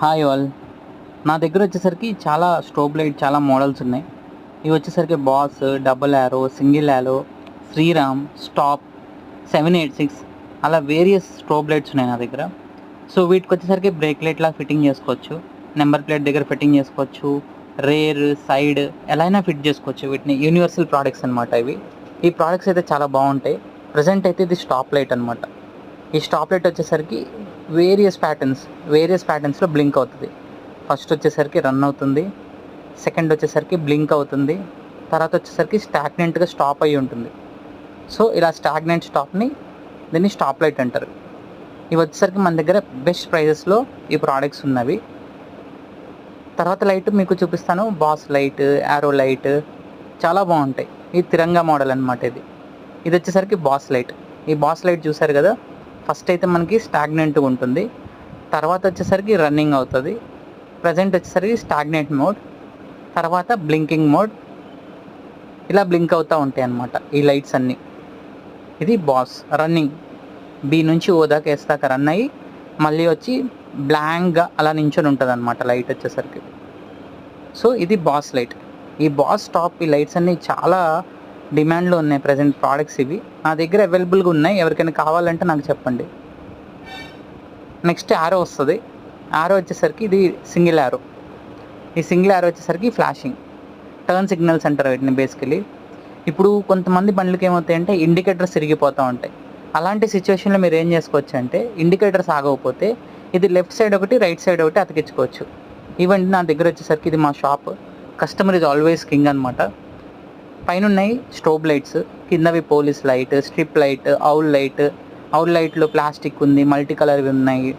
Hi all. నా దగ్గర వచ్చేసరికి చాలా స్ట్రోబ్ లైట్ చాలా మోడల్స్ ఉన్నాయి. ఇవి వచ్చేసరికి boss, double arrow, single arrow, Sriram, stop, 786 అలా వేరియస్ స్ట్రోబ్ లైట్స్ ఉన్నాయి నా దగ్గర. సో వీటికి వచ్చేసరికి బ్రేక్ లైట్లా ఫిట్టింగ్ చేసుకోవచ్చు, నెంబర్ ప్లేట్ దగ్గర ఫిట్టింగ్ చేసుకోవచ్చు, రేర్ సైడ్ ఎలా అయినా ఫిట్ చేసుకోవచ్చు. వీటిని యూనివర్సల్ ప్రోడక్ట్స్ అనమాట ఇవి. ఈ ప్రోడక్ట్స్ అయితే చాలా బాగుంటాయి. ప్రజెంట్ అయితే ఇది స్టాప్ లైట్ అనమాట. ఈ స్టాప్ లైట్ వచ్చేసరికి వేరియస్ ప్యాటర్న్స్లో బ్లింక్ అవుతుంది. ఫస్ట్ వచ్చేసరికి రన్ అవుతుంది, సెకండ్ వచ్చేసరికి బ్లింక్ అవుతుంది, తర్వాత వచ్చేసరికి స్టాగ్నెంట్గా స్టాప్ అయ్యి ఉంటుంది. సో ఇలా స్టాగ్నెంట్ స్టాప్ని దీన్ని స్టాప్ లైట్ అంటారు. ఇవి వచ్చేసరికి మన దగ్గర బెస్ట్ ప్రైజెస్లో ఈ ప్రోడక్ట్స్ ఉన్నవి. తర్వాత లైట్ మీకు చూపిస్తాను. బాస్ లైట్, యారో లైట్ చాలా బాగుంటాయి. ఇది తిరంగా మోడల్ అనమాట. ఇది వచ్చేసరికి బాస్ లైట్. ఈ బాస్ లైట్ చూసారు కదా, ఫస్ట్ అయితే మనకి స్టాగ్నెంట్గా ఉంటుంది, తర్వాత వచ్చేసరికి రన్నింగ్ అవుతుంది, ప్రజెంట్ వచ్చేసరికి స్టాగ్నెంట్ మోడ్, తర్వాత బ్లింకింగ్ మోడ్, ఇలా బ్లింక్ అవుతూ ఉంటాయి అన్నమాట ఈ లైట్స్ అన్నీ. ఇది బాస్ రన్నింగ్, బి నుంచి ఓ దాకా ఎస్ దాకా రన్ అయ్యి మళ్ళీ వచ్చి బ్లాంక్గా అలా నించొని ఉంటుంది అనమాట లైట్ వచ్చేసరికి. సో ఇది బాస్ లైట్. ఈ బాస్ టాప్ ఈ లైట్స్ అన్నీ చాలా డిమాండ్లో ఉన్నాయి ప్రజెంట్ ప్రోడక్ట్స్. ఇవి నా దగ్గర అవైలబుల్గా ఉన్నాయి, ఎవరికైనా కావాలంటే నాకు చెప్పండి. నెక్స్ట్ యారో వస్తుంది. యారో వచ్చేసరికి ఇది సింగిల్ యారో. ఈ సింగిల్ యారో వచ్చేసరికి ఫ్లాషింగ్, టర్న్ సిగ్నల్స్ అంటారు వీటిని బేసికలీ. ఇప్పుడు కొంతమంది బండ్లకి ఏమవుతాయంటే ఇండికేటర్స్ తిరిగిపోతూ ఉంటాయి. అలాంటి సిచ్యువేషన్లో మీరు ఏం చేసుకోవచ్చు అంటే, ఇండికేటర్స్ ఆగకపోతే ఇది లెఫ్ట్ సైడ్ ఒకటి రైట్ సైడ్ ఒకటి అతికించుకోవచ్చు. ఈవెంట్ నా దగ్గర వచ్చేసరికి ఇది మా shop, customer is always king అనమాట. పైన ఉన్నాయి స్ట్రోబ్ లైట్స్, కిందవి police light, strip light, owl light. Owl లైట్లో ప్లాస్టిక్ ఉంది, మల్టీ కలర్వి ఉన్నాయి.